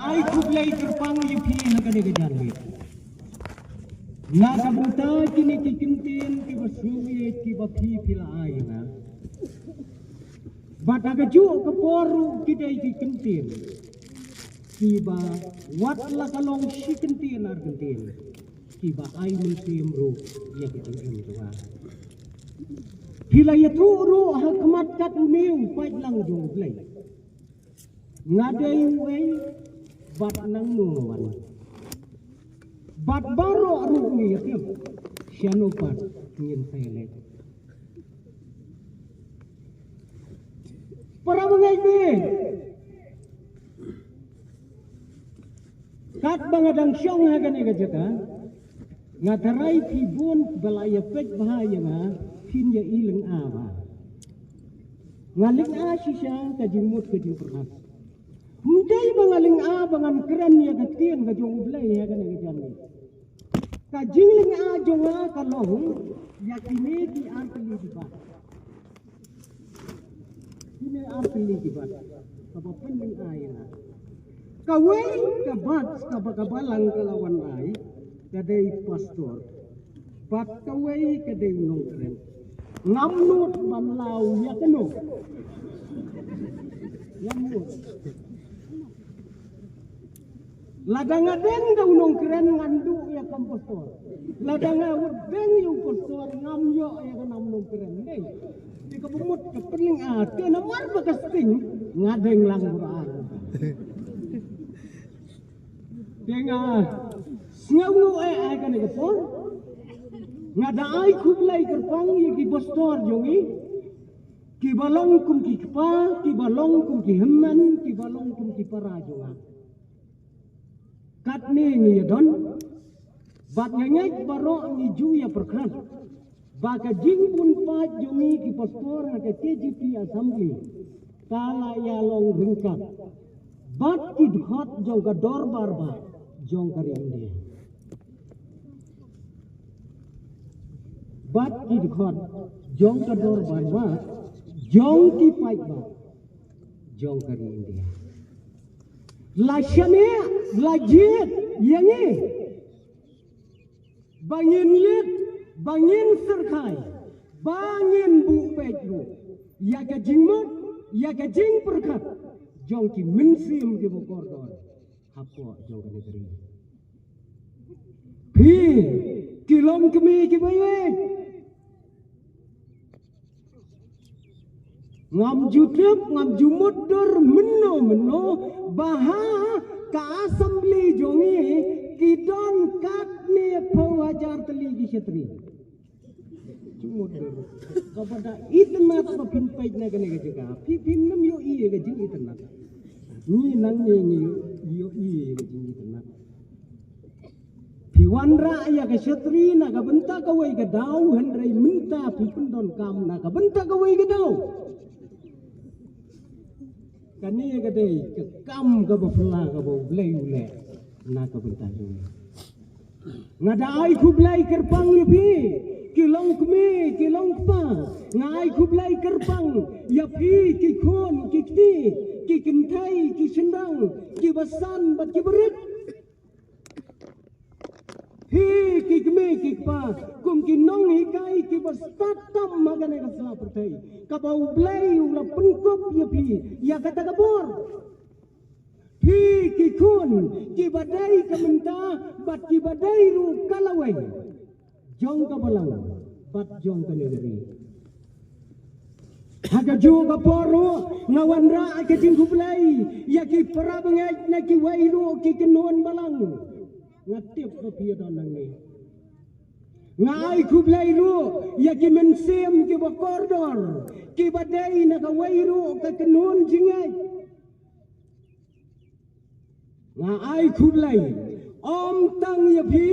ai kublai kerpang yupi hagane gajanwi. Na kabuta kini kikintin ki basuwi ki bapi pila aina. Bataga ju keporu kidai kikintin. Kiba wat la kalong sikintin argentin. Kiba ai musim ru ya kitin tua. Pila ya turu hakmat kat miu pai lang jong play. Ngadai wei bat nang nuwan. Bat baro ru mi yatib. Sianu pat ngin sele. Para mengai be. Kat bangadang syong hagane gajaka. Ngatarai tibun balaya pek bahaya nga. Kinya ilang awa. Ngaling a sisang kajimut kajim perhas. Mundai bangaling a bangan keren ya katien kajong ublay ya kan ngajan. Kajingling a jonga kalong yakini di arteli dibat. Ini arteli dibat. Apa pening ayana. Kawai kabat kabakabalang kalawan ay kadai pastor. Bat kawai kadai nong keren. Ngamnut mamlau ya kenu. Ngamnut. Ladang adeng daw nong keren ngandu ya kompostor. Ladang adeng yung postor ngamyo ya kanam nong keren. Deng. Di kabumut kepening ate namar bakasting ngadeng lang beraan. Denga ngawu ay kan ikapon. Ngada ay kublay kerpang ki postor jongi ki balong kum ki kpa ki balong kum ki hemman ki balong kum ki parajonga kat ni ngi don bat ngengek baro ni ju ya perkran baka jing pun pa jongi ki postor ngake TGP assembly kala ya long ringkat bat ki dhot jong ka dor barba jong kari inde bat ki dhot jong ka dor barba jong ki paik ba jong kari inde lashane lajit yangi bangin yit bangin serkai bangin bu peju ya ka jingmut ya ka jing perkat jong ki minsim ki bu kordon hapo jong ka negeri pi kilom kemi ki baye ngam jutip ngam jumudur meno baha ka assembly jongi kidon kat ni pawajar teli di setri jumudur kepada itnat pin page na gane gajaga pin nam yo iye gajing itnat ni nang ni yo iye gajing itnat piwanra ya ka setri na ka benta ka wai ka dau hendrai minta pipundon kam na ka benta ka wai ka dau kani gade kam ga bafla ga bo blay ule na ka benta jung ngada ai kublai kerpang yapi kilong kme kilong pa ngai kublai kerpang yapi ki khon ki kti ki kintai ki sendang ki basan bat ki berit hi ki kme ki pa kum ki nong hi kai ki bastatam magane ka sala pertai ka bau blai ula pengkop yapi ya kata kabor hi ki kun ki badai kamenta bat ki badai ru kalawai jong ka balang bat jong ka negeri haga juga poro ngawan ra ke jingku blai ya ki para bangai na ki wairu ki kenon balang ngatip ka piadon nang ni ngai ku blai ru ya ki mensem ki bakordor ki badai na ka wairu ka kenon jingai ngai ku blai om tang ya phi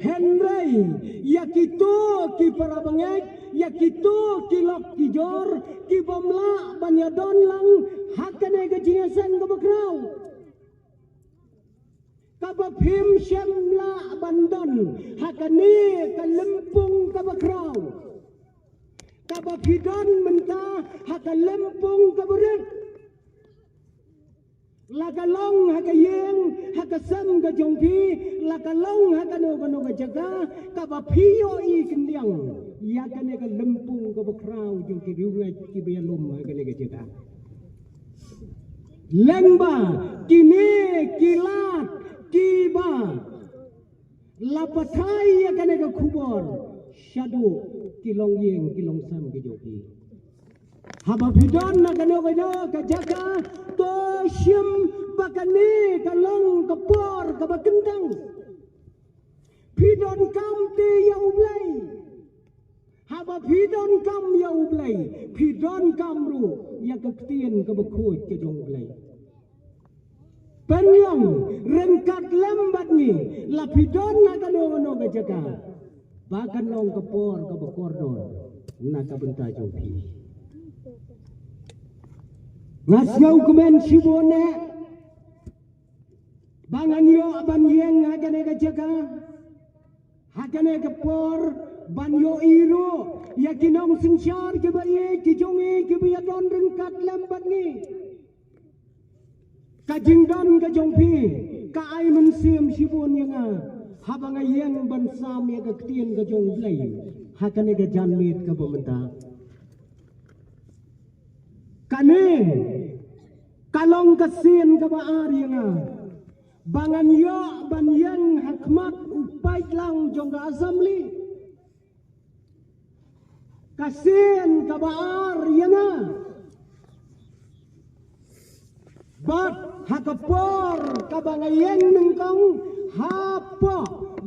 henrai ya ki to ki para bangai ya ki to ki lok ki jor ki bomla banyadon lang hakane ga jingasan ga bakrau kabapim syamla bandon hakani kalempung kabakrau kabapidon menta hakalempung kaburit lagalong hakayeng kasam ka jongpi la ka long ha ka no ka jaga ka ba phiyo I kendiang ya ka ne ka lempung ka ba krau jong ki riungai ki ba lum ha ka ne ka jaga lengba kini kilat kiba lapatai ya ka ne ka khubor shadu kilong yeng kilong sam ki jongpi haba bidon na kano ka jaga to shim bakani kalong kapor kabakendang bidon kam ti ya ublay haba bidon kam ya ublay bidon kam ru ya kaktien kabakhoy ke jong ublay penyong rengkat lembat ni la bidon na kano ka jaga bakan long kapor kabakordor na kabenta jongpi ngasyaw kumen sibone bangan yo aban yeng hagane ka jaga hagane ka por ban yo iro yakinong sinsyar ke baye ki jongi ke biya don rengkat lambat ni kajing don ka jongpi ka ay mensim sibon yang habang ayeng ban sam ya ka ktien ka jong blay hagane ka janmit ka pementa kane kalong kasin ka baar yang bangan yo ban yang hakmat upai lang jong ka assembly kasin ka baar yang bat hakapor ka bangayeng nengkong hapo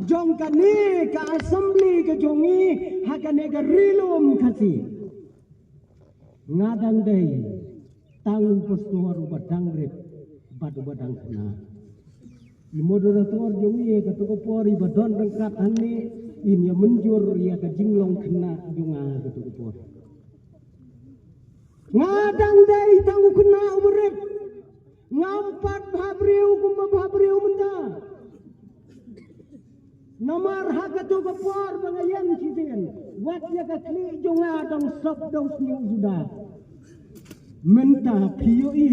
jong kane ka assembly ka jongi hakane ka rilom kasi ngadang day tang postor badang rep badu badang kena moderator jongi ka to pori badon rengkat hanni in ya menjur ya ka jinglong kena junga ka to por ngadang day tang kena uret ngampat babriu kumba babriu menda nomor hagatu ka por bangayan ciden wat ya ka kli jonga dong sop dong sniu sudah menta POE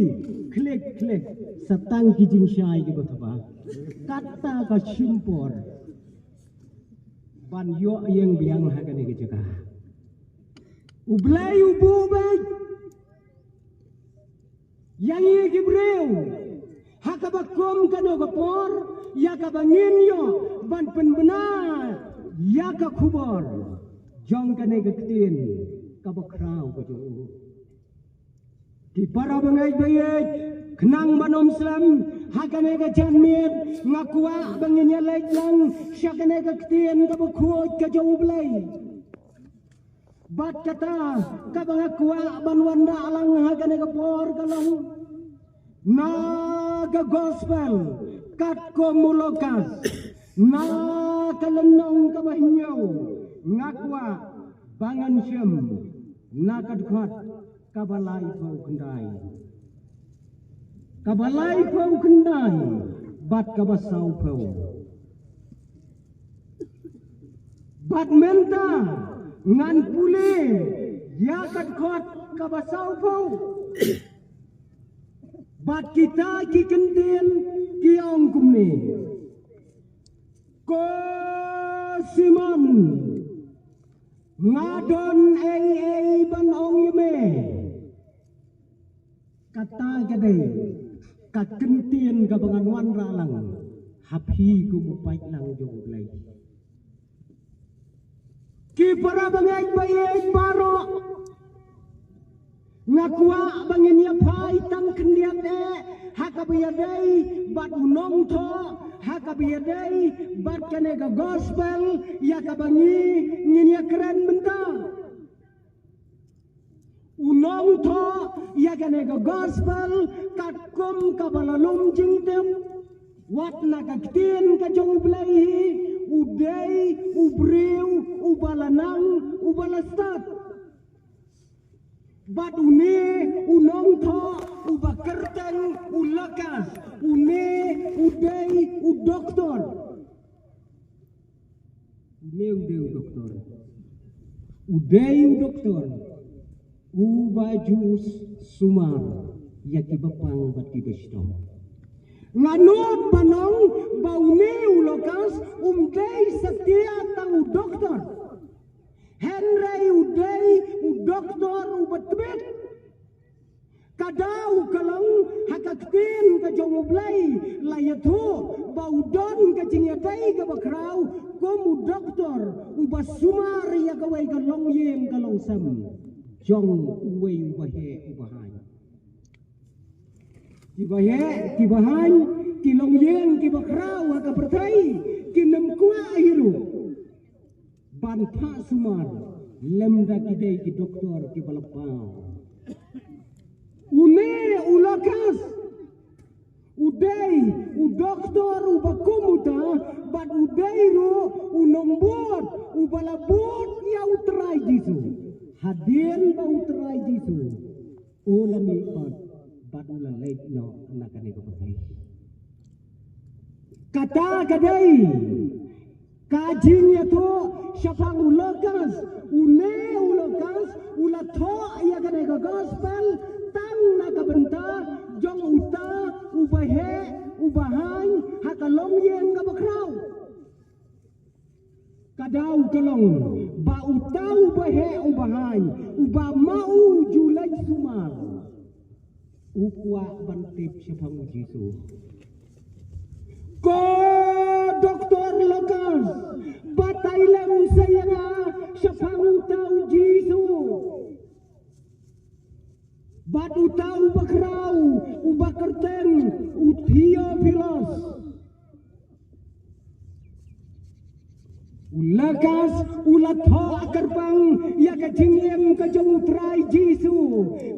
klik satang kijing syai ke betapa kata ka simpor ban yo yang biang hagane ke jaga ublay ubu baik yang ye gibreu hakabakom kano kapor ya kabangin yo ban penbenar ya ka khubor jong kane ketin kabakrau ko jong di para bangay bayay kenang banom Islam hakane ka janmit ngakwa bangin ya laik lang siya kane ka ketin kabakhoy ka jong ublay bat kata kabangakwa banwanda alang hakane ka por kalong naga gospel kat ko mulokas na kalenong kabahinyaw ngakwa bangan siyam nakadkhat kabalay pau kendai bat kabasaw pau bat menta ngan pule ya kadkhat kabasaw pau bat kita kikendin kiong kumni ko simon ngadon ay ban ong yeme kata gade kakentien ka banganwan ralang hapi ko mupai lang jong lay ki para bangay bayay paro ngakwa bangin ya pai tang kendiat hakabiyadai bat unong tho hakabiyadai bat kane ka gospel ya kabangi ngin ya keren benta unong tho ya kane ka gospel katkum kabalalum jingtem wat na kaktin ka jong blai udai ubriu ubalanang ubalastat bat une unong tho ubakerteng ulakas une udai udoktor udai udoktor ubajus sumar yaki bapang bat kibestom nganut banong setia tahu dokter. Henry udai dokter ubatbet. Kadau kalong hakaktin ka jongoblay layatu baudon ka jingyatay ka bakraw komu doktor ubasumar ya kaway kalong yem kalong sam jong uway ubahe ubahan kibahan kilong yem kibakraw hakapertay kinamkwa hiru banta sumar lemda kidai ki doktor kibalapaw une ulakas udai udoktor ubakumuta bat udairu unombot ubalabot ya utrai jisu hadir ba utrai jisu ulami bat ulalait no nakane ko patay kata kadai kajing yato syafang ulakas une ulakas ulatho ya kane ko gospel tang nakabenta jong uta ubahe ubahan hakalong yen kabakraw kadau kalong ba uta ubahe ubahan uba mau julay sumar ukwa bantip siya Jisu ko doktor lokas batay lang saya nga siya pangutaw Jisu bat utau bakraw ubakerten uthio filos ulakas ulatho akarpang ya kajingem kajong utray Jisu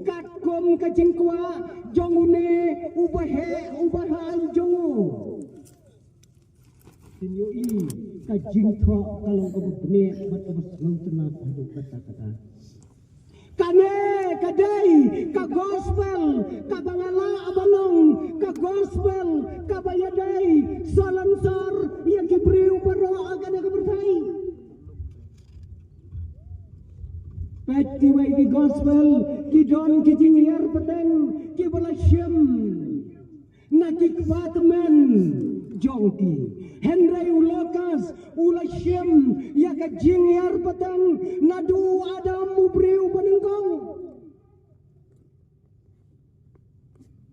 katkom kajingkwa jongune ubahe ubahan jongu sinyo i kajingtho kalong kabutne bat kabus ngutna hadu kata-kata kane kadai ka gospel ka bangala abanong ka gospel ka bayadai salansar yang kibriu paro agana kebertai pati wai ki gospel ki don ki jingyar peteng ki balasyam nakik batman jongti Henry ulakas ulasyam ya ka jingyar peteng nadu adam mubriu panengkong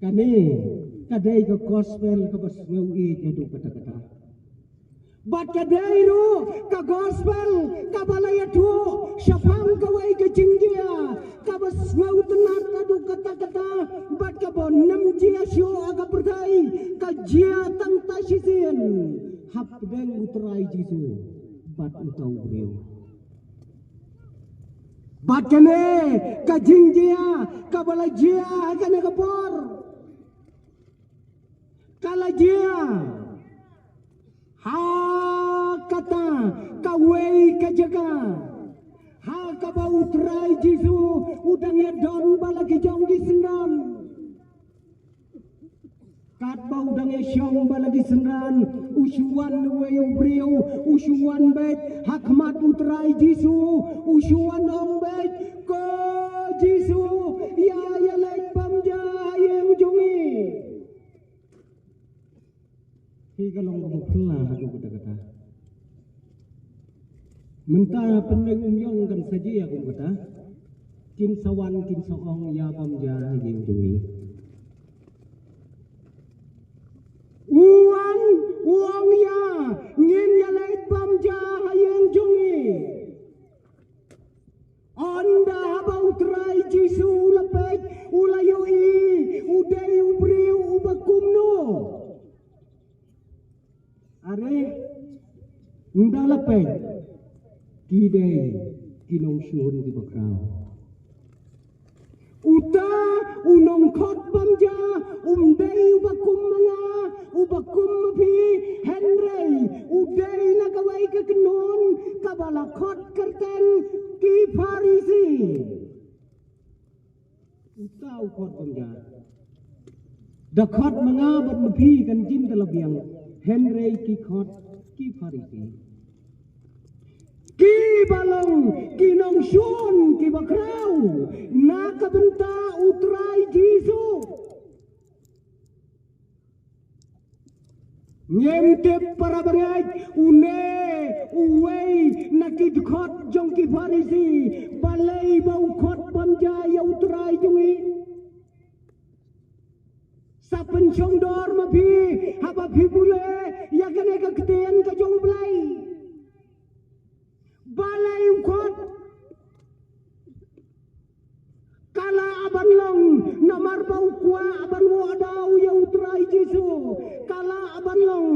kami kadai ke gospel ke basngawi jadu kata-kata bat kadai ru ka gospel ka balayatu syafang kawai ke jinggia ka basngau tenat kadu kata-kata bat ka bonam jia syo aga berdai ka jia tang tasisen hapdeng utrai Jisu bat utau beliau bat kene ka jingjia ka balajia kene kapor kalajia ha kata kawei kajaga ha kabau utrai Jisu udang ya don balagi jong di sendan kat bau udang ya syong balagi sendan usuan weu brio usuan bet hakmat utrai Jisu usuan ong bet ko Jisu ya lek pamja yang jongi kalong kabuklah aku kata-kata mentah peneng umyong kan saja aku kata kin sawan kin soong ya pamja yang jungi uang ya ngin ya lait pamja yang jungi onda bau trai Jisu lepet ulayoi udai ubriu ubakumno are ndalapet kidai kinong syun di bakraw uta unong khot pamja umdai ubakum mga ubakum mapi Henry udai nakawai ke kenon kabala khot kerten ki Farisi uta khot pamja dakhot mga bat mapi kan jim talabiang Henry ki khot ki Farisi ki balong kinong syun ki bakraw nakabenta utrai Jisu Nyemtep para bangay, uway, nakidkot jong ki Farisi, balay baukot pamjaya utray jongi. Sa pensyong dor mapi, haba pibule, yakane kaktian ka jong blay. Balay ukot, kala aban long, namar baukwa aban wadaw ya utray Jisu. Kala aban long,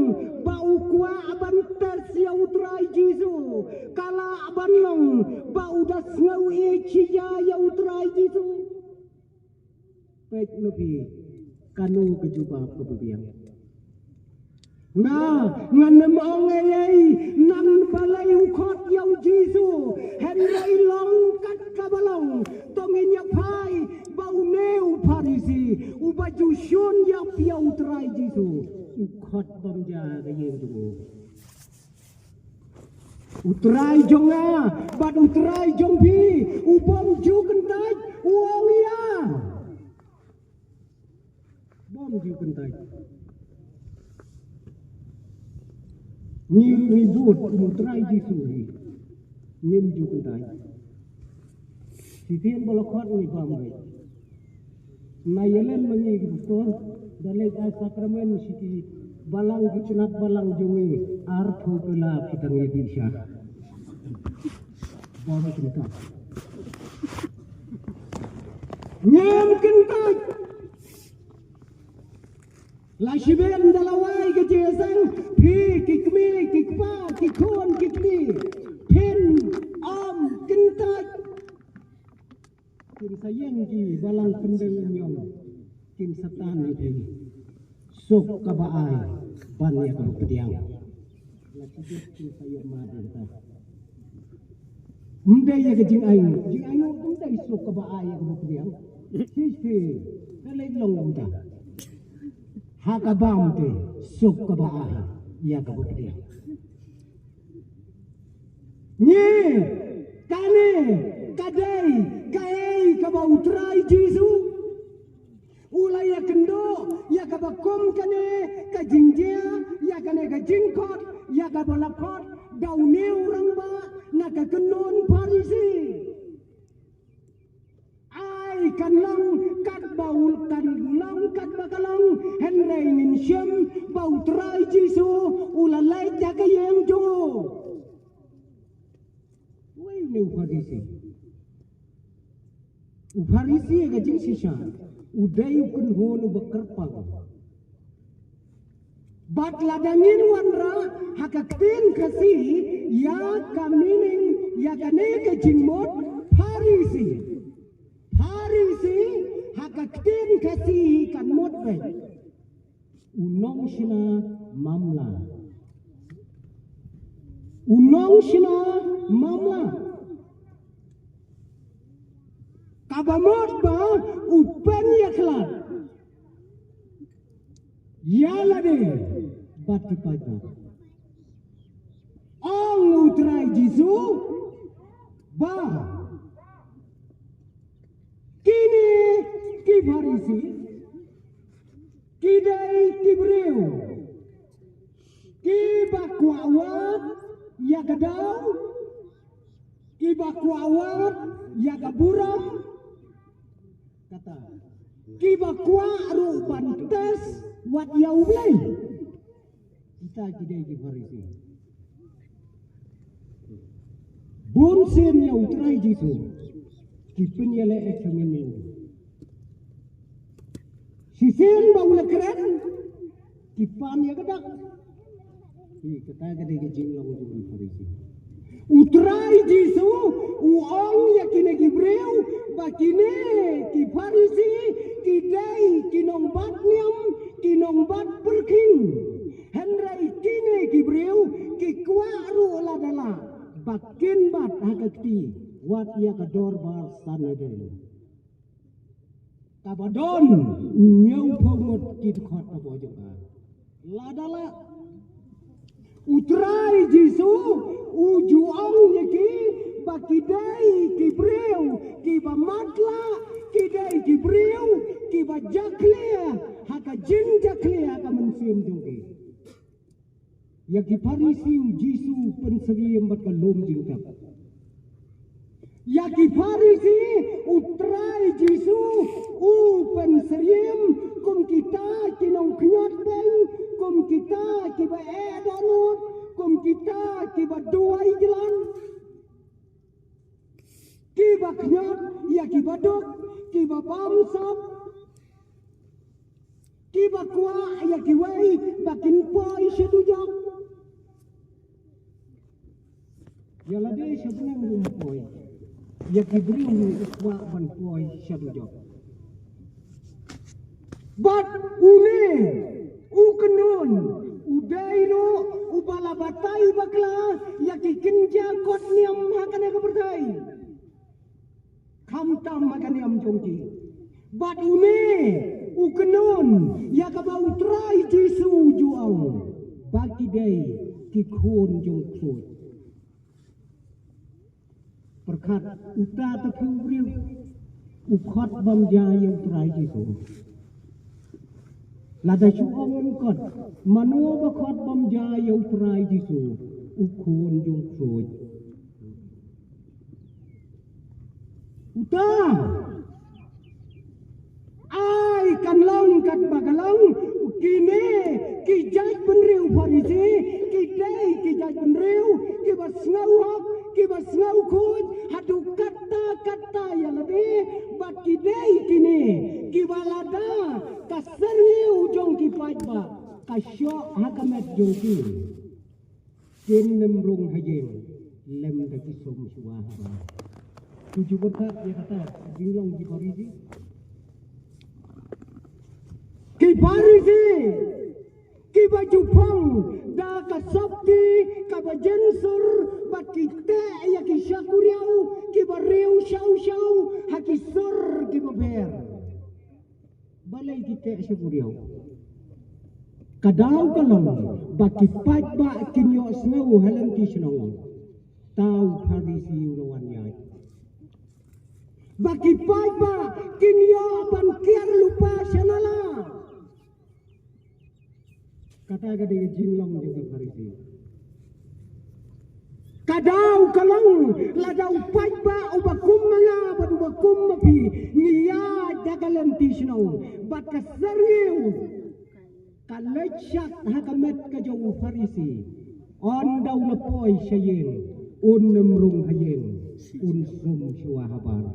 baukwa aban tes ya utray Jisu. Kala aban long, baudas ngau ichiya ya utray Jisu. Pek nabi, kanu kejubah kebebiang. Nah, nganem ongay nan balay ukot yaw Jisu. Henry long kat kabalong, tongin yapai bau neu Farisi. Ubaju syun yaw piaw utray Jisu. Ukot pamja kayeng tu. Utray jonga, bad utray jong pi, ubom ju kentaj, uong ya. Bom ju kentaj. Nyim ribut utray Jisu, nyim ju kentaj. Sitian balakot ni pamai. Nayelen mangi betul, dalai sakramen siti balang kicenat balang jungi artho pela pitang yedisha. Bawa kentaj. Nyim kentaj. Lashiben dalawai kejesang pi kikmi kikpa kikon kikni pen om kentaj. Kim sayang ji balang kendeng nyong kim setan itu sok kabaai ban ya kau pediang lagi kim sayang madu ta mendai ya ke jing aing mendai sok kabaai ya kau pediang sisi kalai long udah hakabam te sok kabaai ya kau pediang ni kane kadai kai kabau utray Jisu ulai ya kendo ya kabakom kane kajingjia ya kane kajingkot ya kabalakot daune urang ba nakakenon Farisi ai kanlang kat baul kanlang kat bakalang henrei nin syem bau utray Jisu ulalai jaga yang jo wai ne Farisi Farisi ga jing sisa udai kun honu bekerpang bat ladangin wanra hakaktin kasih ya kamining ya kane ke jingmot Farisi hakaktin kasih kan mot be unong sina mamla kabamot ba upen yaklan yalade bati paja ong utray Jisu ba kini ki Farisi kidai kibreu ki bakwawat ya gadau ki bakwawat ya gaburam kata kibakwa aru bantes wat yaublay kita kidai ki Farisi bunsin ya utray Jisu kipinyale eksamen ni sisin baula keren kipan ya gadak kata kidai ki jinglong jung Farisi utray Jisu uong yakine gibreu bakine ki Farisi kidai kinongbat niam kinongbat perking henrai kine gibreu ki kwaru ladala bakin bat hakati wat ya kador bar sanade kabadon nyau pongot kidkhot abojoka ladala utray Jisu ujuang yaki bakidai kibreu kiba matla kidai kibreu kiba jaklia haka jin jaklia haka mensium jungki Yaki Parisi Jisu penseriam bat kalom jingkap. Yaki Parisi utrai Jisu penseriam kum kita kinong knyot beng kum kita kiba edonut kum kita kiba duai jalan kiba knyot yaki badok kiba bamsap kiba kwa yaki wai bakin poi sedujak yalade sebenang rumpoi yaki beriu kwa ban poi sedujak. But une ukenun udairo ubalabatai bakla yaki kinja kot niam hakane kepertai kamtam makane am jongki. But une ukenun yakaba utrai Jisu juang bagi dai kikun jong krut perkat uta tepu riu ukhat bamja yang utrai Jisu. Lada syu'ong kot manu bakot bamja yang utrai Jisu ukun jong krut uta ai kan long kat bagalang kini kijaj penriu Parisi kidai kijaj penriu kibasngau hak kibasngau kuj hadu kata ya lebih bat kidai kini kibalada kaseriu jong kipaj ba kasyok hakamet jong ki kin nemrung hajeng lem daki som suahara tujuh berkat dia kata jinglong di Parisi ki Parisi ki baju pang da ka sabti ka bajensur bat kita ya ki syakuriau ki bariu syau haki sur ki baber balai kita syakuriau kadau kalong baki pat ba kinyo snau halang ki snau tau Parisi ulawan yai baki pat ba kinyo ban kiar lupa sanala kata gade jinglong juga Parisi kadau kalong ladau pajba ubakum manga badubakum mapi niya jagalan tisnau bat kasariu kalecak hakamet kajau Parisi on dau lepoi sayeng un nemrung hayeng un sum suahabar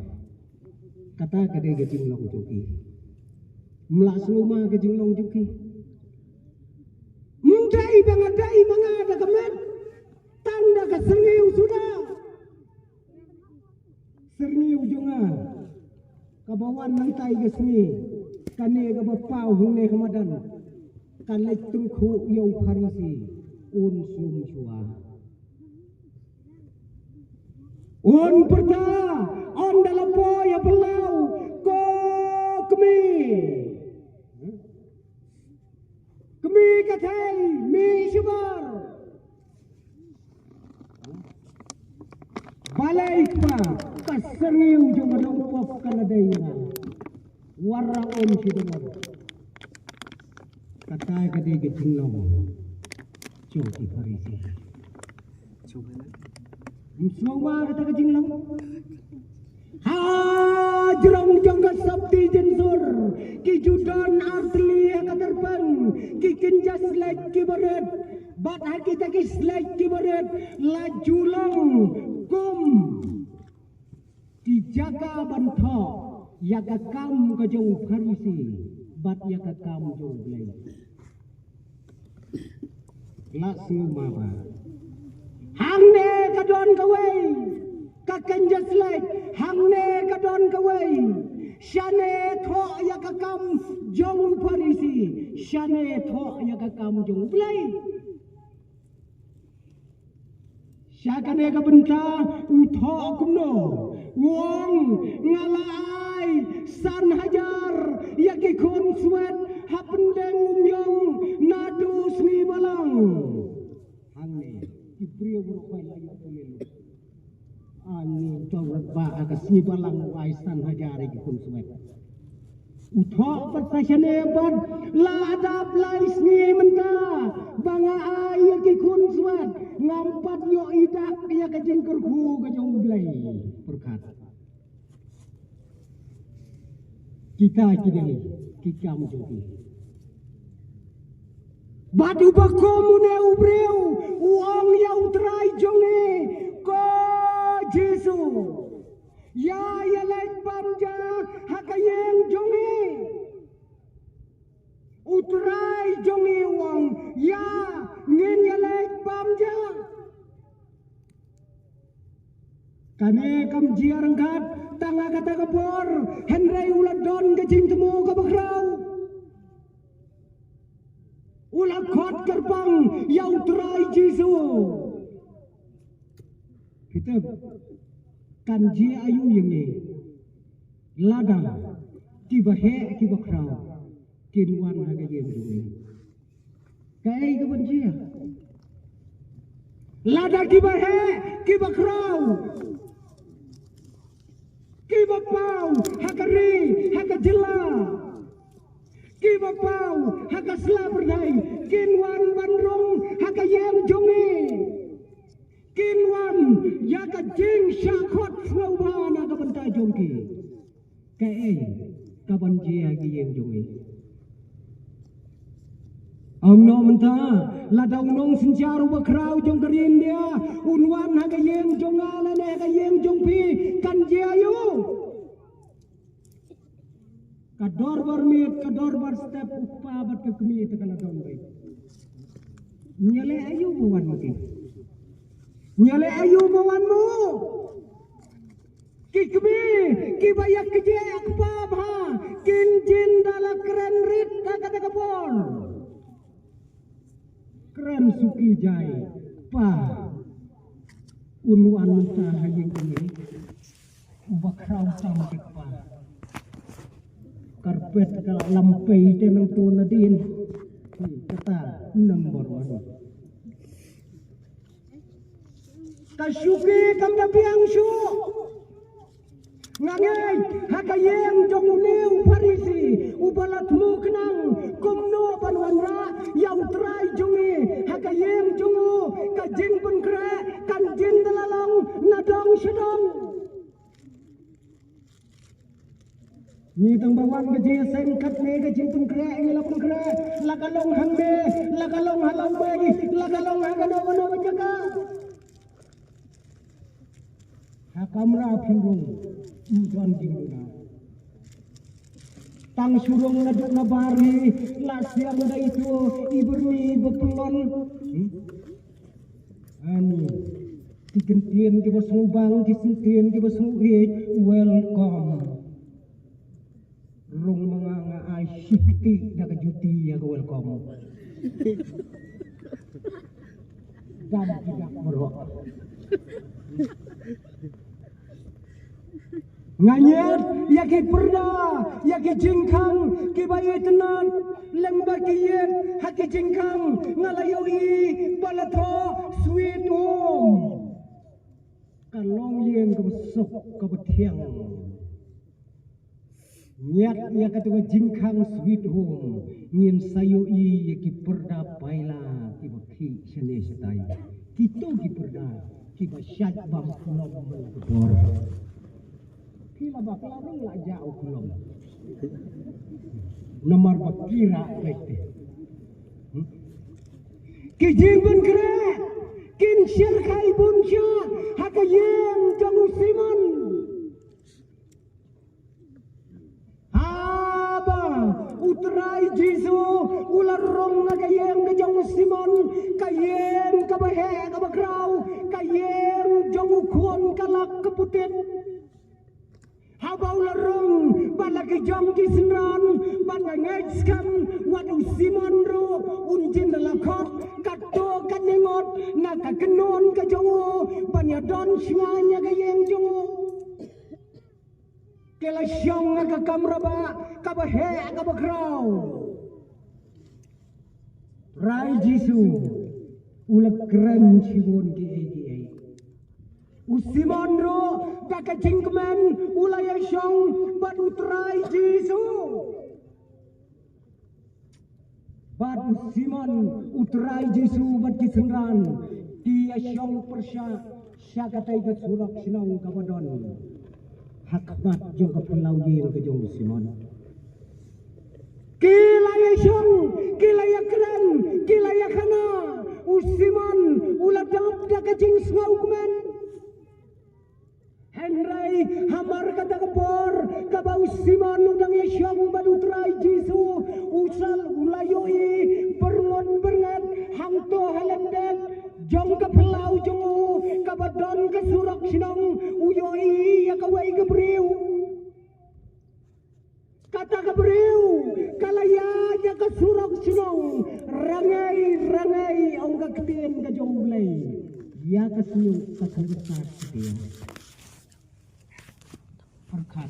kata gade jinglong juki melas rumah ke jinglong juki Mundai bangada kemet tanda ke serniu sudah serniu junga kabawan lantai ke seni kane ke bapau hune kemadan kalek tungku yau Parisi un sum sua un perta on dalam poya belau ko kemi katai mi syubar balai pa kaseriu jong lopop kaladaya warra om sidemar katai kade gejinglong joki Parisi semua kata gejinglong Hajrong jangka sabti jensur ki judan artli katerpan ki kinjas like ki baret bat haki takis like ki baret lajulang kum ki jaga bantho yaga kam ka jong Parisi bat yaga kam jong blai la sumaba hangne kadon kawai kakan just like hangne kadon kawai shane tho yakakam jong Parisi shane tho yakakam jong blai syakane ka benta utho kumno wong ngalai san hajar yaki kon swet hapendeng umyong nadu sni balang hangne ibrio berpai layak pelelu ani tawat ba agas ni balang aisan hajari kun suwet utho patasane bad la adab lais ni menta banga ay ki kun suat ngampat yo idak dia kajing kerhu kajong belai berkat. Kita kini kita menjadi. Batu bakomu ne ubreu uang ya utrai jonge ko Jesu ya lek panja hakayeng jonge utrai jonge uang ya ngin ya lek panja kane kam jiarang kat tanga kata kapor Henry uladon kajing temu kabakrau ulah khot gerbang yang terai Jesu kita kan ji ayu yang ni ladang kiba he kiba krau kinwan haga ye bedui kai ke benci ladang kiba he kiba krau kiba pau hakari hakajela kiba pau haka slaberdai kinwan bandrong haka yem jonge kinwan yaka jing syakot swabana ka banta jongki kai ka banji haka yem jonge ông nong menta la dong nong sinjaru bakrau jong kerin dia unwan haka yem jongala ne haka yem jongpi kan jiayu kador barmit kador bar step uppa bat kemi tekala don baik nyale ayu bawan mungkin nyale ayu bawanmu kikmi kibayak keje akpa bha kinjin dala keren rit kata kapor keren suki jai pa unwan ta hayeng kemi bakrau tam kekpa karpet kalau lampai tenang tu nadin kata number 1 kasuki kam dapiang su ngangai hakayeng jong neu parisi ubalat mu kenang kumno panwanra yang trai jongi hakayeng jongu kajing penkre kanjin dalalong nadong sedong ni tang bawang gaji sengkat ne gaji pengkre ni la pengkre la kalong hangme la kalong halang bagi la kalong hagano no jaga hakamra phirung ujon jinguna tang surung laduk nabari la siang da itu iburni bepelon ani tikentien ke basubang disentien ke basuhi welcome rung mga ay sikti daga juti ya welcome dan tidak merok nganyet yaki perda yaki jingkang kibai tenan lembak kiyet haki jingkang ngalayoi balatho sweet home kalong yen kebesok kebetiang nyat ya kata jingkang sweet home ngin sayu I ki perda paila ki bakhi sene setai kito ki perda ki basyat bam kulom bor ki la bakla ni la jauh kulom nomor bakira lekte ki jingun kre kin syirkai bunsya hakayem jamu siman utrai Jesu ular rong kayeng ke jong Simon kayeng kabahe kabakrau kayeng jong ukon kalak keputit haba ular rong balaki jong kisran banangetskan wadu Simon ro unjin dalakot kato kanengot nakakenon ka jongo banyadon syanya kayeng jongo kela syong ka kamraba kabahe kabakrau rai Jesu ulah keren sibon ki usimon ro baka jingkmen ulah ya syong badu trai Jesu Bat Simon utrai Jisu bat kisengran dia syong persya syakatai ke surak sinong kabadon hakmat jong kepelau yin ke jong Simon kilaya syong kilaya keren kilaya kana Simon ulah dap dak kecing suau kuman Henry hamar kata kebor kabau Simon udang ya syong bat utrai Jisu usal ulayoi berngon berngan hangto halendet jong ke pelau jong kabadon ke surak sinong uyoi ya kawai ke beriu kata ke beriu kalaya ya ke surak sinong rangai rangai ong ke ketien ke jong ulai ya ke siu ke kelesat setia perkat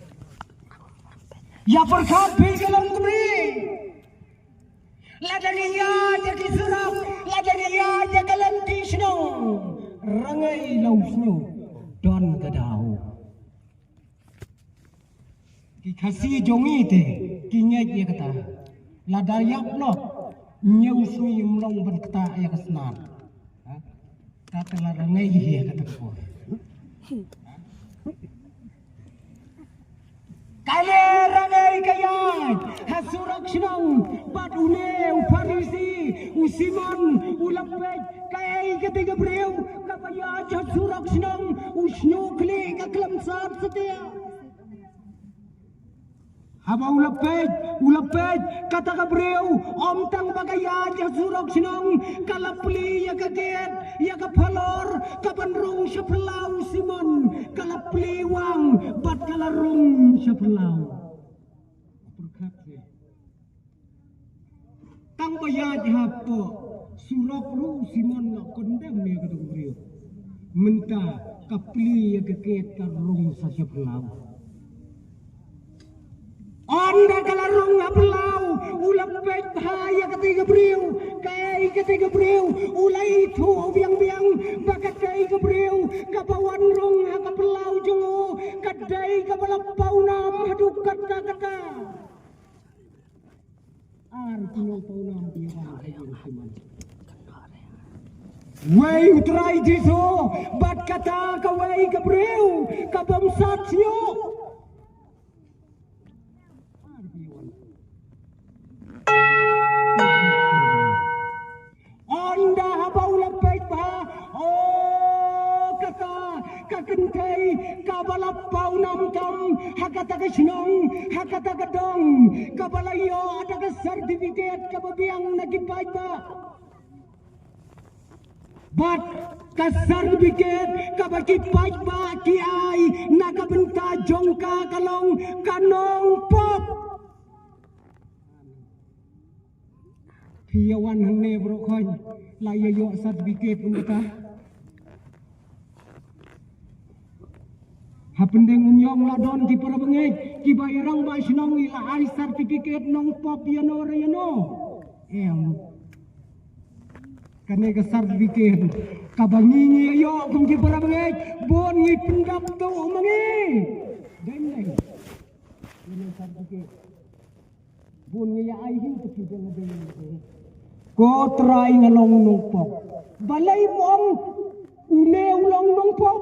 ya perkat bigelam keberi ladania jadi surak ladania jadi lentisno rangai lausno don gadau dikasih jongi te kinyet ya kata ladayak lo nyeusui mlong berkata ya kesnar kata rangai ya kata ko kale rangai kayat hasurak sinong badune uparisi usiman ulapet kai ketiga breu kapaya hasurak sinong usnukli kaklam sat setia haba ulapet kata kabreu om tang bagaya hasurak sinong kalapli ya kaget ya kapalor kapanrung sepelau simon kalapli wang bat kalarung sepelau tang bayaj hapo surok ru simon nak kondem ne kadung beriu menta kapli ya kaget karung sa sepelau Onda kalarung apelau ulapet bahaya ketiga beriu kai ketiga beriu ulai itu biang-biang bakat kai ke beriu kapawan rung kapelau jongo kadai kapalapau nam haduk kata-kata artinya paunam biang kayu siman wei utrai jiso bat kata kawai ke beriu kabamsatnyo Onda habau lepet pa oh kata kakentai kabalapau namkam hakata kesinong hakata kedong kabalayo ada ke sertifikat kababiang nagipai pa bat ka sertifikat kabakipai pa kiai nakabenta jongka kalong kanong pop Piawan hene brokoy laya yo sertifikat unta hapendeng umyong ladon ki para bengej ki bayrang ba sinong ila ai sertifikat nong pop yano reno kane ka sertifikat kabangi yo kum ki para bengej bon ngi pendap to mangi deng ini sertifikat bon ngi ai hin to ki deng ko try ngalong nungpok balay mong une ulong nungpok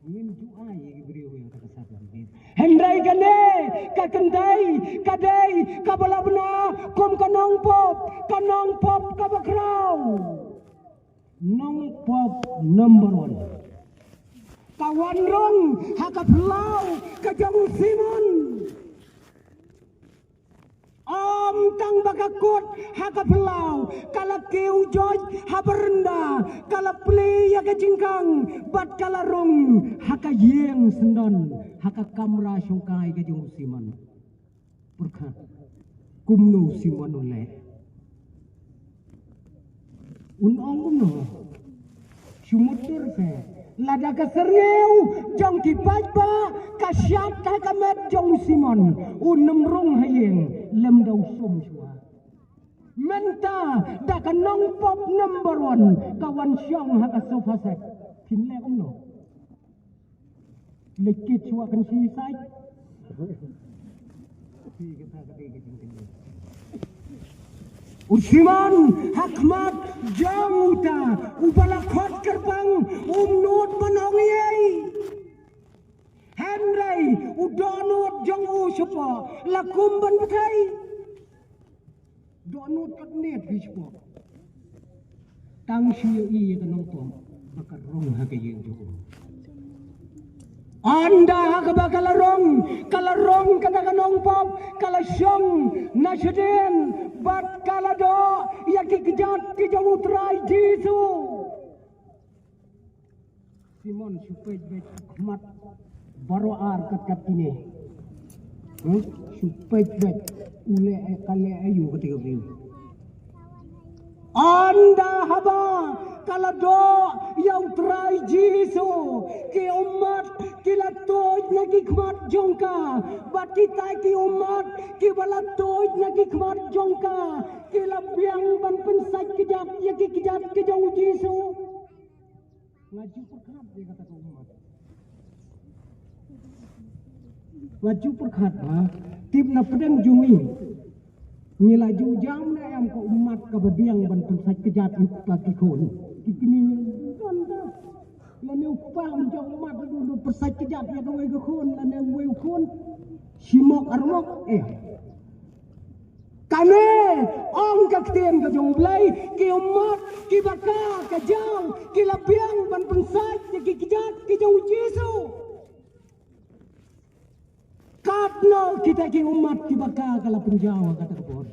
min juai beriu yang terkesan hendai gane kakendai kadai kabalabna kom kanong pop kabakrau nungpok number 1 kawan rong hakaplau kajang Simon Om tang bakakut hakapelau kalakiu joj haberenda kalapli ya kejingkang bat kalarung hakayeng sendon hakakamra syongkai kejung Simon berkat kumnu Simon oleh unong kumnu sumutur se lada keserngeu jong dipajba kasyat kakamet jong Simon unemrung hayeng lem dau sum chua menta da kanong pop number 1 kawan syong haka sofa set kinle umno lekit chua kan si sai Usiman hakmat jamuta ubalakot kerbang umnut panongyay. Henry udonut jong usapa lakumban betay. Donut katnet hispo. Tang siya iya kanong po makarong hagayin joko. Anda kalarong kadaganong pop kalasyong nasyadin bat kalado yakikjat kijamutray Jesu. Simon supay bet mat baroar kat ini. Supay bet ule kale ayu ketika beliau. Anda haba kalado yang try Jesu ki umat kilatoj nagikmat jongka batita ki umat ki balatoj nagikmat jongka kilabyang ban pensai kejap ya ki kejap kejau Jesu ngaju perkhat dia kata ke umat ngaju perkhat tip na pedang jungi ngilaju jam na yang ko umat ka babiang ban pensai kejap bagi kon kikini kanda lane upang jong umat dulu persai kejap ya kawai ke kon lane wei kon simok armok kane ong kakten ka jong blai ki umat ki baka ka jang ki labiang ban pensai ki kejap ki jong Jesu katno kita ki umat ki baka kala penjawa kata kebon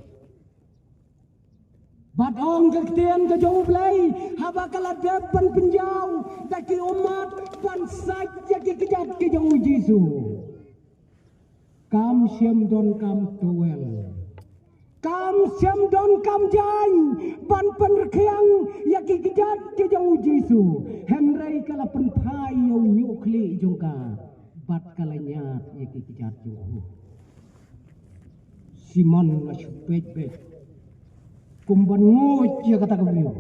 badong kaktian ke jauh belai haba kala depan penjau daki umat ban saja ki kejat ki jauh Jesu kam siam don kam towel kam siam don kam jai ban penrekiang ya ki kejat ki jauh Jesu henry kala penpai yo nyukli jongka bat kala nyat ya ki kejat jauh Simon na supet kumban ngoy ya kata beliau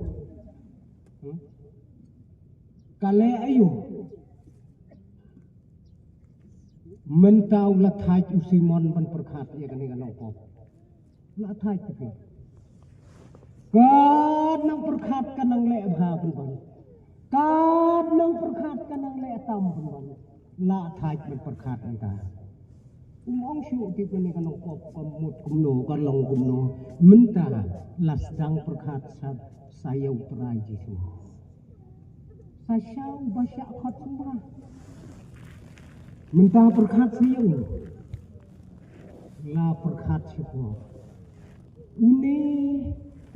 kale ayu mentau la thai Simon ban perkhat ya kan ngan opop la thai tu kad nang perkhat kanang le bha ban kad nang perkhat kanang le tam ban la thai ban perkhat anta ong syu ti kan ngan opop komut kumno kan long kumno menta lasdang perkhat saya utrai Jesu saya basya khat semua menta perkhat siang la perkhat sipo une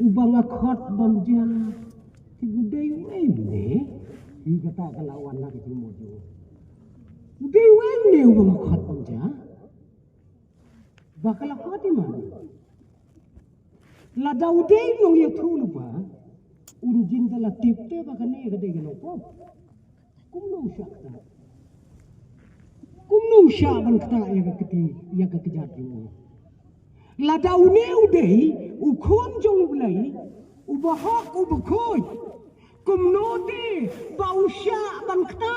ubang khat bamjan ti budai wene ti kata kalawan nak timojo budai wene ubang khat bamjan bakal khat di mana la daudei nong ya thulu ba unjin dala tipte ba kane ga de gelo ko kumno sha ban kata ya ga kiti ya ga kejat ni la daune udei u khon jong blai u ba hak u ba khoi kumno de ba u sha ban kata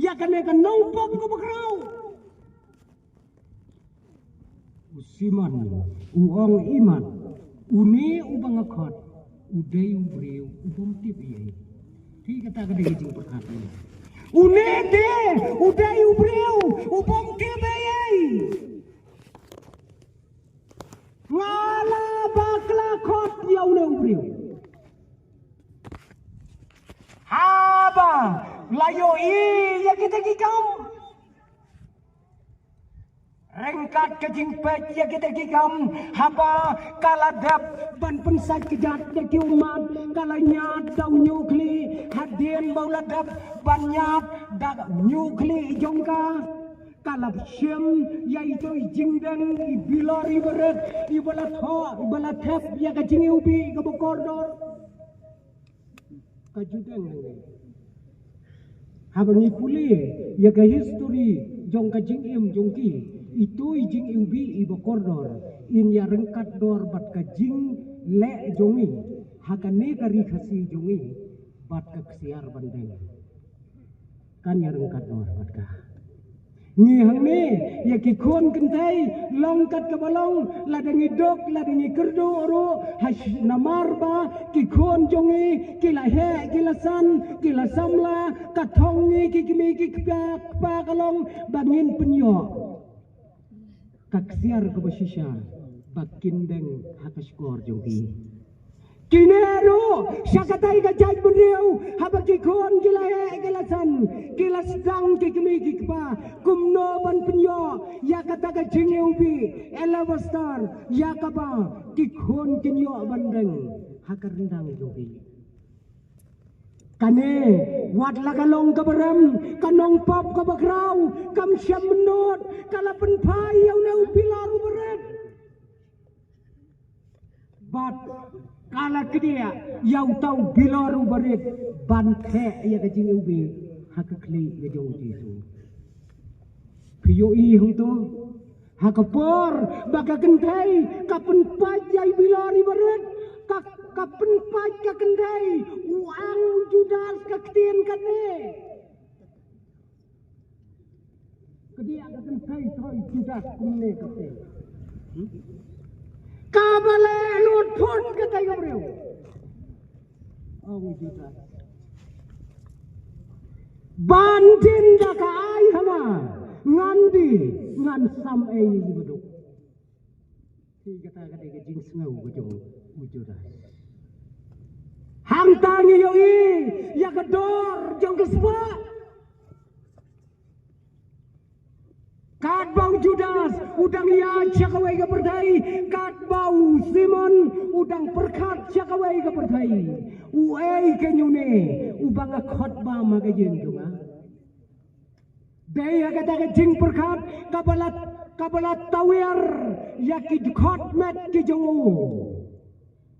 ya kane ga nong pop ko bakrau usiman uong iman une ubang akhat udai ubreu ubom tipi ti kata ka digi jing perkhat ni une de udai ubreu ubom tipi ngala bakla khot ya une ubreu haba layo I ya kita kikam rengkat kejing pet ya kita kikam haba kaladap ban pensat kejat ke umat kalanyat dau nyukli hadien bauladap ban nyat dak nyukli jongka kalap syem yaitu jingdan ibilori beret ibalat ho ibalat hef ya kejing ubi ke bokordor kajudan haba ngipuli ya ke history jong kejing jongki itu jing ubi ibo kordor in ya rengkat dor bat ka jing le jongi hakane kari khasi jongi bat ka ksiar bandeng kan ya rengkat dor bat ka Ngihang ni ya ki khon kentai long kat ka balong ladangi dok ladangi kerdo oro hash namar ba ki khon jongi ki la he ki la san ki la samla ka thongi ki kimi ki pa kalong bangin penyo kaksiar ka basisha bakin deng hakas kor jongi Kinero, syakatai ka jaj beriau, habaki kon kila he kila san, kila sedang kikimi kikpa, kumno ban penyo, ya kata ka jingeu bi, elevastar, ya kapa, kikon kinyo bandeng, hakar rendang jogi. Kane, wat lagalong ka baram, kanong pop ka bagraw, kam siya menot, kalapan pay, yaw na upilaru beret. But, kala kedia yau tau bilaru barit ban khe ya kajing ubi hakakli ya jong jisu priyo I hong to hakapor baka kentai kapen pajai bilari barit kapen paj ka kentai uang judas ka ketien kane kedia ka kentai toy judas kunne kate Kabale lut pun kata Gabriel. Oh Judas. Bandin daka ai hama ngandi ngan sam ai beduk. Si kata ke jing sengau ke jong Judas. Hang tangi yo I ya kedor jong kespa. Kat bau Judas, udang ya cakawai ke pertai. Kat bau Simon, udang perkat cakawai ke pertai. Uai ke nyune, ubang akot ba magayen junga. Daya kata ke jing perkat, kabalat tawir, yakid kot met ke jongu.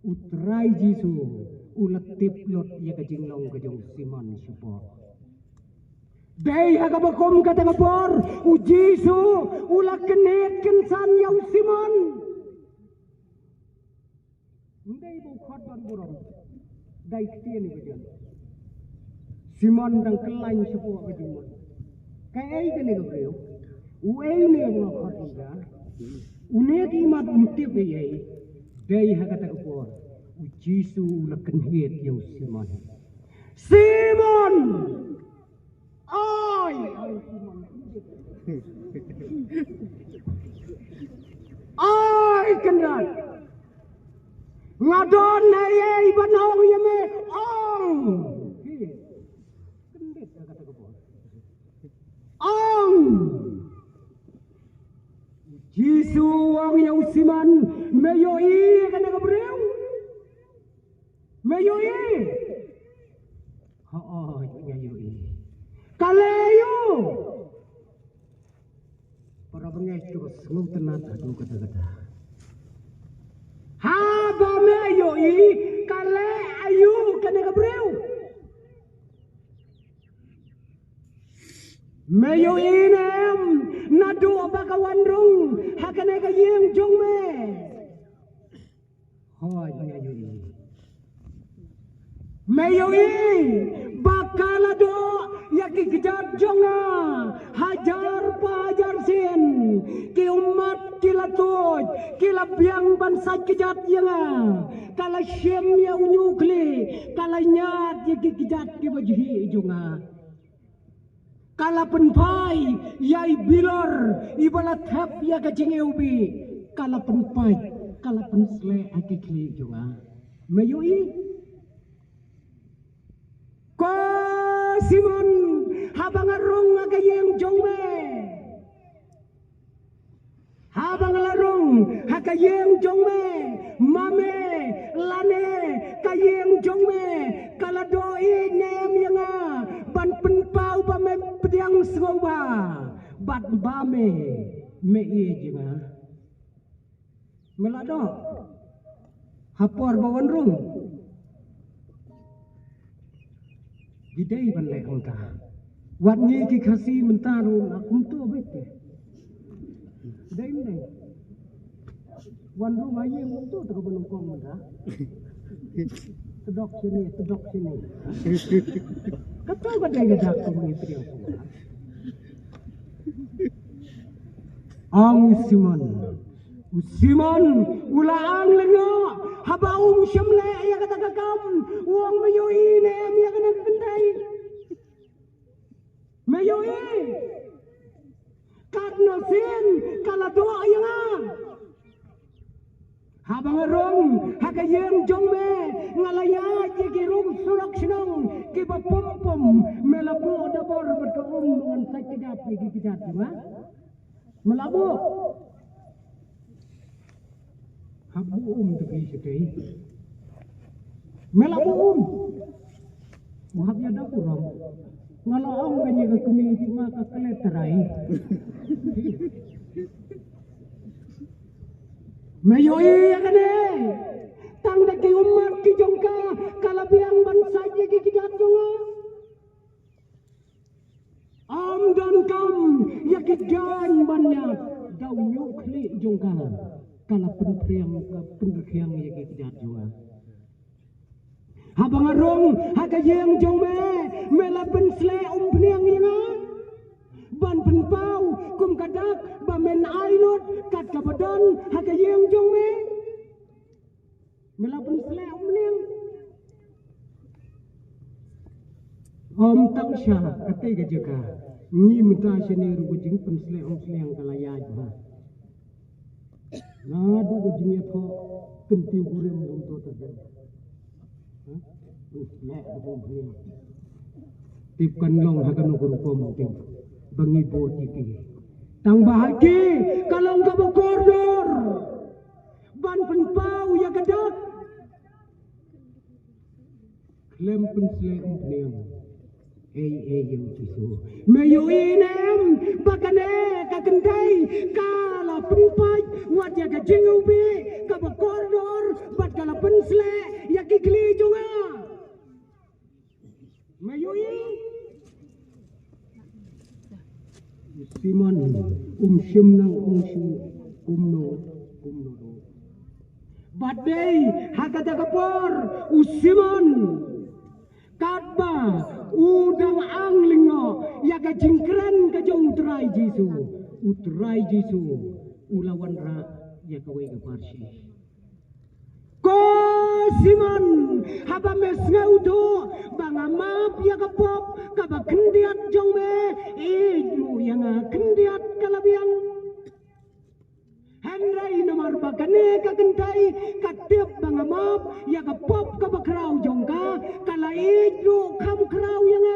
Utrai Jisu, ulat tiplot ya ke jing long ke jong Simon support. Daya kabakom kata kapor, ujisu, ulak kenet kensan yaw Simon. Daya bau khotban burong, daya ketien ni bajan. Simon dang kelain sepuak bajan. Kaya ay kene kabreo, uay ni ang mga khotban ka, unet imat untip ay, daya kata kapor, ujisu ulak kenet yaw Simon. Simon! Ay kendat ngadon ay banong yame ong kendet kata kapor ong Jisu ang yausiman meyoi kata kabreu meyoi meyoi Kaleyo. Para bengay terus ngumtenat adu kata-kata. Haba meyo I kale ayu kene Gabriel. Meyo inem nadu bakawan rung hakane kayeng jong me. Hoy meyo I. Meyo I bakalado yaki kejat jonga hajar pajar sin ki umat kila toj kila biang bansa kejat yanga kala syem ya unyukli kala nyat yaki kejat ki bajhi jonga kala penpai yai bilor ibalat hap ya kacing ubi kala penpai kala pensle akikli jonga mayui ko Simon habang arong agayeng jongme habang larong hakayeng jongme mame lane kayeng jongme kaladoi nem yanga ban penpau ba me pediang seroba bat bame me jenga melado hapor bawan rung Gidei ban le ongka. Wat ni ki kasi mentaru akum tu bete. Gidei mene. Wan ru maye tu tu ban kong menda. Sedok sini. Kata ba dai gadak tu ni priang. ang Simon ula ang lengo haba shamle ya kata kakam uang mayoi ne ya kana kentai mayoi karena sin kala doa yang habang rong hakayem jongme ngalaya ki rum surak senang ki pom melabu dabor berkaum dengan sakit ki kijat ma melabu habu tu sekai melabu wahabnya dapur ngalau ang kanya ke community maka keleterai mayoi akane tang daki umat ki jongka kalabiang bangsa ki kidat jonga am dan kam yakidan banyak dau nyukli jongka kala penpriang yaki kidat jonga habang arong hakayeng jongme mela pensle peniang yana ban penpau kum kadak bamen ailot kat kabadan hakayeng jongme mela pensle peniang om tangsha kate gajaka ni mita sene rubujing pensle seleang kalaya ba na du gujing tho kenti gure mum to taben tipkan long hakan guru kom tim bangi boti ki tang bahagi kalong ka bokordor ban penpau ya gadak klem pensle umpniang yang jisu meyu inem bakane ka kendai kala penpai wat ya ka jingubi ka bokordor bat kala pensle ya kikli jonga mayoi Simon simnang umno badai hakata kapor Simon kadba udang anglingo ya ka jingkran ka jong utrai Jisu ulawan ra ya ka we ka parsi ko Simon haba mesnga udo banga map ya kapop kaba kendiat jongme ilu yang kendiat kalabiang Henry nomor bakane ka kentai katiap banga map ya kapop kaba krau jongka kala ilu kamu krau yang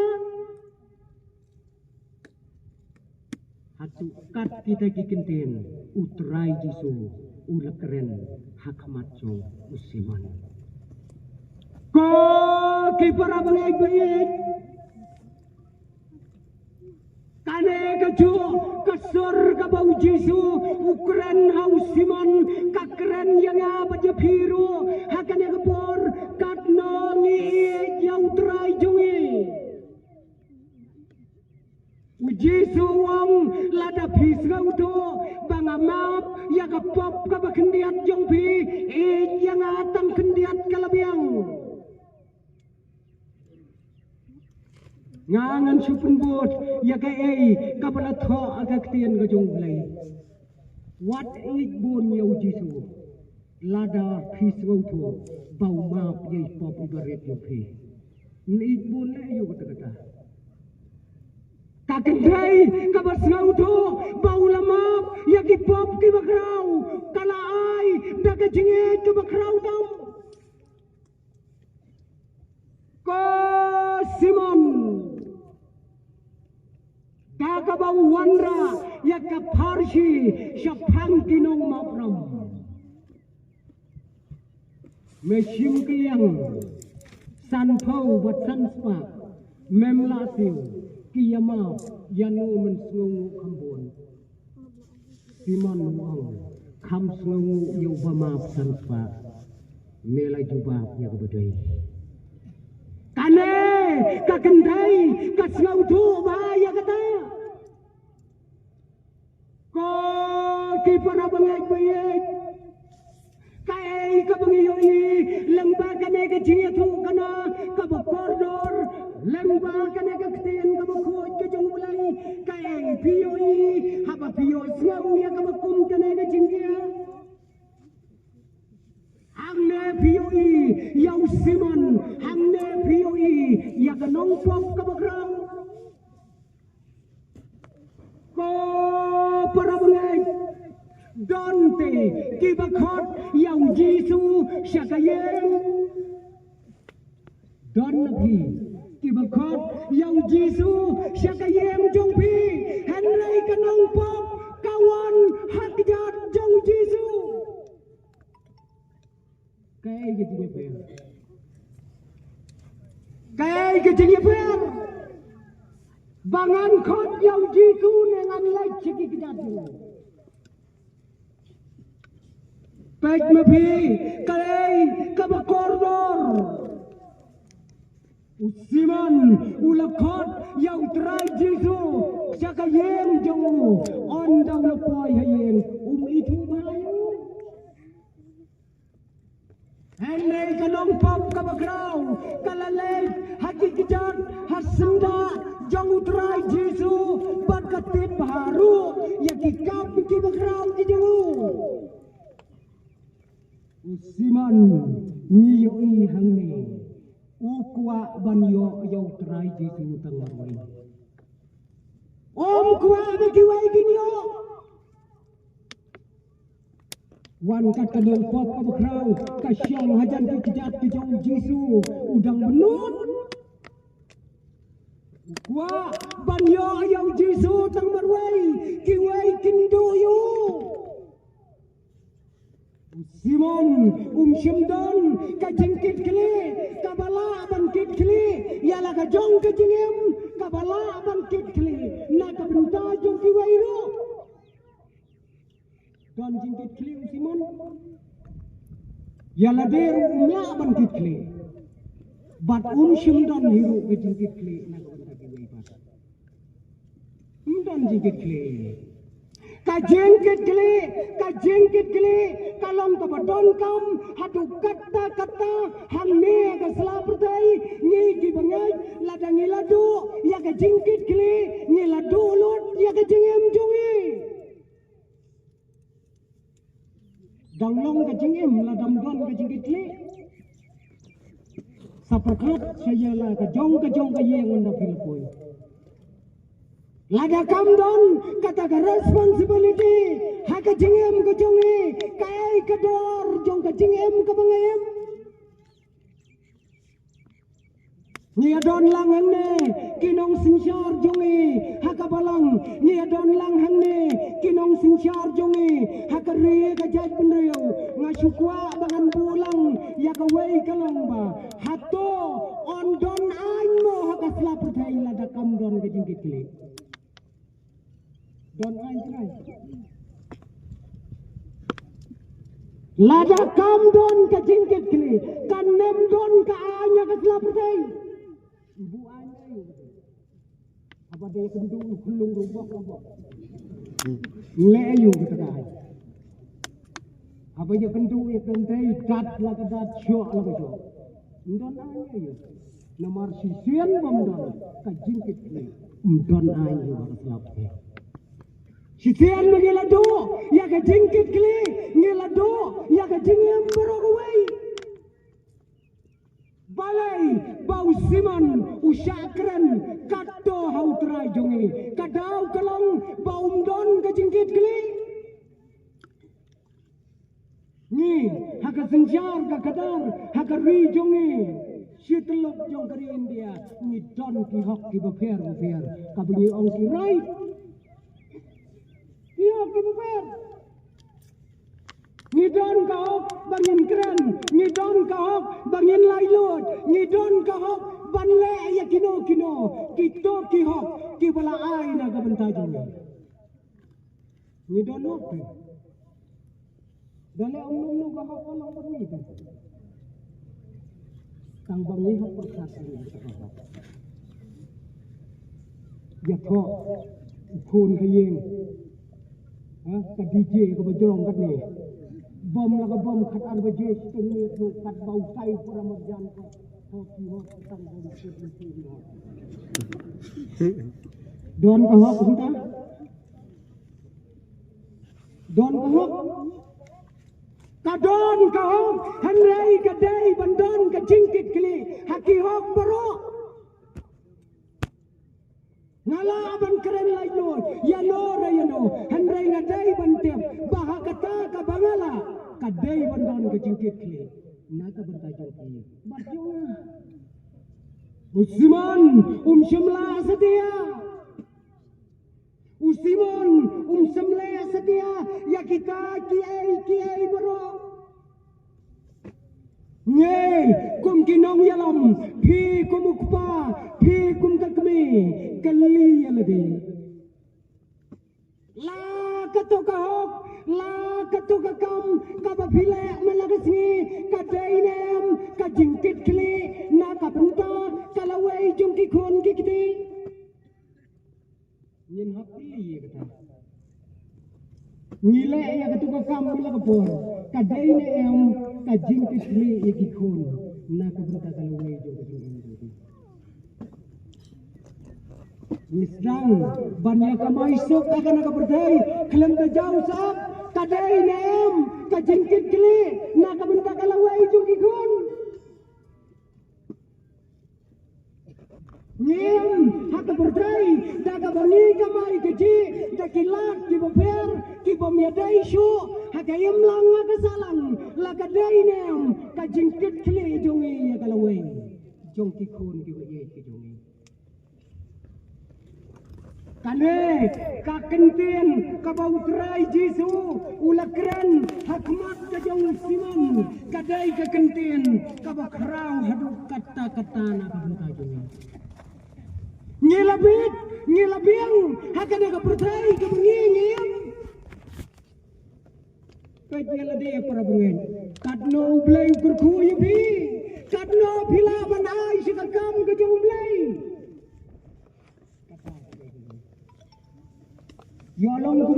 hatu kat kita kikintin utrai Jisu ula keren hakamat jong Simon ko kipara bangay kane kaju kasur kabau Jisu ukren hau Simon kakren yang apa je biru hakane kapor katnongi yang trai jungi Jisu wong lada pisgau to bangamap ya kapop kabakendiat jong pi yang atang kendiat kalabiang ngangan supun bot ya ka kapala tho agak tien ga jong blai what it bun yau Jisu lada pisgau to bau map ye pop ibaret yo pi ni bun yo kata kakendai kabar ngau to bau lamap ya ki pop ki bakrau kala ai daga jinge ki bakrau dam ko Simon daga bau wandra ya ka parsi syapang kinong mapram mesim kliang sanpau wat sanspa memlasiu kiyama yanu mensngu kambon Simon wang kam sngu yau bama sanspa melai jubab ya kebedai kane kakendai kasngau tu ba ya kata ko kipara bangay kai ka bangiyoyi lamba kane ka jingatu kana ka bokordor lamba kane ka kten ka bokoj ka jong mulai kai piyoi haba piyoi snau ya ka ya kanong pop kabagrang ko para bangay Dante kibakot yang Jisu syakayeng Don nabi kibakot yang Jisu syakayeng jongpi Henry kanong pop kawan hakjat jong Jisu kay gitinya per kay gitinya per bangan khot yang Jisu dengan lai ciki kejat Pek mapi kay kabakordor Usiman ulakot yang terai Jisu syakayeng jong ondang lepoy hayeng itu bahayu Henry kanong pop kabagraw kalalay hati kejat hasenda jong utrai Jisu bakatit baharu yakikap kibagraw jijawu Usiman niyoi hangne ukwa banyo yaw try Jisu tangarway kwa bagiway ginyo wan kat kanong pop kabagraw kasyang hajan kejat kejong Jisu udang benut ukwa banyo yaw Jisu tangarway kiway kindoyo Simon Simdon kajingkit kli kabala bangkit kli yala kajong kajingem kabala bangkit kli na kabunta jong kiwairu don jingkit kli Simon yala der nya bangkit kli bat Simdon hiru kajingkit kli na kabunta kiwai pas Simdon jingkit kli kajengkit kli kalong kabadon kam hatu kata hangne ka selapertai ni gibangay ladang iladu ya kajengkit kli ni ladu lut ya kajengem jongi danglong kajengem ladam don kajengkit kli saperkat saya la kajong kayeng unda pilpoy Lada kamdon kata ka responsibility haka jingem ka jongi kay kador jong ka jingem ka bangayem ni adon lang hangne kinong sinsyar jongi haka balang ni adon lang hangne kinong sinsyar jongi haka riye ka jay penriyo nga syukwa bangan pulang ya ka way kalong ba hato on don ain mo haka slapertay lada kamdon ka jingkit kili Don ain try. Lada kam don ka jingkit kli, kanem don ka anya ka selapertai. Ibu anya itu. Apa dia kendu hulung rubok. Leyu kata kai. Apa dia kendu kentai dat la ka dat syok la ka syok. Don anya itu. Nomor sisian bom don ka jingkit kli. Don anya ka selapertai. Sisian mengilado, ya ka jingkit kli, ngilado, ya ka jingem berogaway. Balay, bau siman, usyakren, kato hautrai jongi, kadaw kalong, baumdon ka jingkit kli. Ni, haka sensyar ka kadar, haka ri jongi. Sitlok jong kari India, ni don ki hok ki bafer, kabunyi ong ki right. Iya kibuper. Ngidon kahok bangin keren, ngidon kahok bangin lailot, ngidon kahok banle ya kino kito kihok kibala ay na kabentajon. Ngidon oke. Dale umum kahok kalau permita. Kang bangi hok persatuan kahok. Ya kok kun kayeng. Ka DJ ka bajrong kat ni bom la ka bom khat ar baje tuni tu kat bau sai pura marjan ko ki ho tang bom ki don ka ho kita don ka ho ka ho hanrei ka dei bandon ka jingkit kli haki ho baro ngala ban keren lai no ya no ra ya no handrai ngadai ban tem bah kata ka bangala kadai ban don ke jingkit kle na ka ban ta jong batjong Usiman shimla setia Usimon semle setia ya kita kiai bro Ngei kum kinong yalam phi kum ukpa phi kum kakme kali yalade la katoka hok la katoka kam kaba phile malagasni kadainem ka jingkit kle na kapenta kalawai jungki khon kikti nyin hapli kata ngile ya katoka kam malagapor kadainem ka jingkit kle iki khon na kapenta kalawai jungki Misdang banyak kamai sok akan nak berdai kelam jauh sab kadai nem kajingkit kli nak benda kalawai juki kun nem hak berdai daga bangi kamai keji dakilat ki boper ki bomiadai shu hak ayam lang kasalang la kadai nem kajingkit kli jongi ya kalawai jongki kun ki boye ki jongi Kane kakentien kabautrai Jesu ulakran hakmat kajong siman kadai kakentien kabakrau haduk kata-kata na kabuta jumi ngilabiang hakane kapertai kabengingiem kajela de para bengen kadno blay kurku yubi kadno phila banai sikakam kajong blay Yolong ku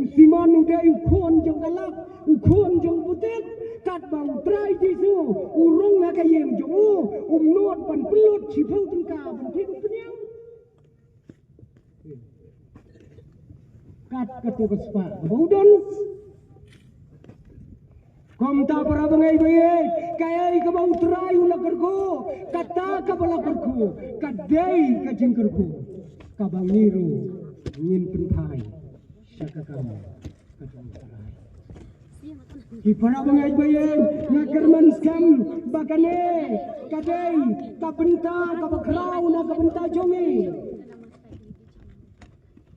usiman udah ukon jong galak, ukon jong putet, kat bang trai Jesu, urung ngakayem jong not pan pelut sipau tengka pan tiku penyang. Kat ketua kespa, baudon. Komta para bangai baye, kayai ke bau trai ulakerku, kata kabalakerku, kadai kajingkerku, kabangiru. Ngin penpai syakakam kajong tarai Kipara bangai bayen ngakerman skam bakane kadai kapenta kabakrau na kapenta jongi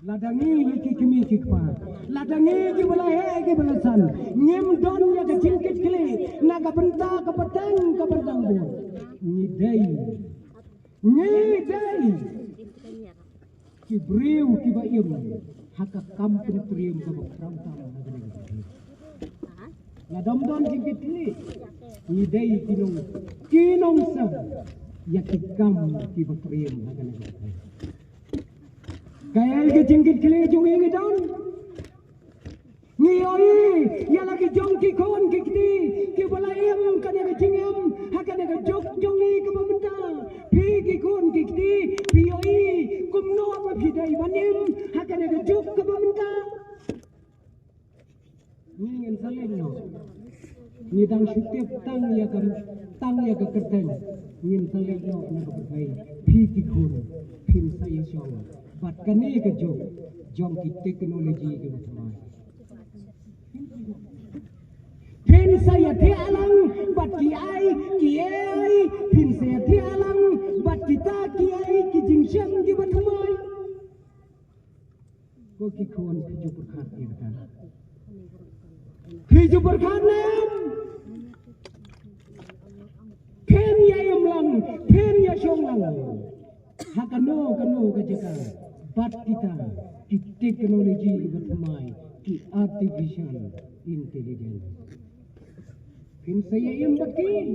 ladangi iki kimi kikpa ladangi ki balahe ki balasan ngim don ya kecilkit kili na kapenta kapetang kapentang bu ngidai ki breu ki baim haka kampung prium ka bakrau ta la domdon ki kitli ni dai kinong sam ya ki kam ki bakriem haka na kaya ki jingkit kli jung ingi don ni oi ya lagi jong ki kon ki kiti ki balaim kana ki jingem haka na jok jong ni ka bamenta pi ki kon ki kiti pi oi kumno apa bidai banim haka na jok ka bamenta ni ngin saleng no ni dang sutip tang ya ka kerteng ngin saleng no na ka bai pi ki kon pin saya song bat kani ka jong ki teknologi ki utmai pin saya tialang bat ki ai pin saya tialang bat kita ki ai ki jingsyam ki batmai ko ki kon piju berkat ni kata piju berkat nem pin ya yamlang pin ya shonglang hakano ka jeka bat kita ki teknologi ki batmai ki artificial intelligence pin saya yang betul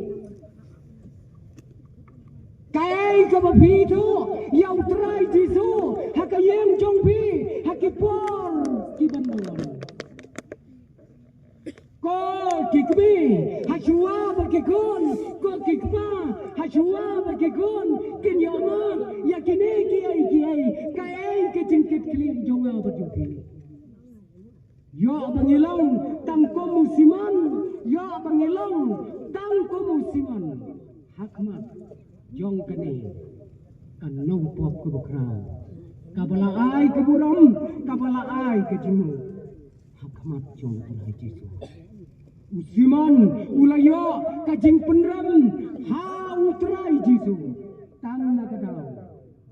kaya ka bapito yaw try Jesu hakayem jongpi hakipor ki banduan ko kikbi hashua bakikon ko kikpa hashua bakikon kinyama yakine ki ai kaya ka jingkit kli jonga batupi yo abangilong tangko musiman yo abangilong tangko musiman hakmat jong kani kanong pop ko bakra kabala ai ke buram, kabala ai ke jimu. Hakamat jong tunai Jesu. Usiman ulayo kajing penram ha utrai Jesu. Tang na kadau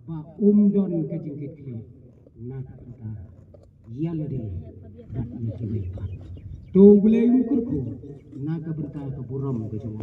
ba umdon kajing kekli nak kita yalde bat ni kimepan. Tu boleh ukurku naga berta ke buram ke jimu.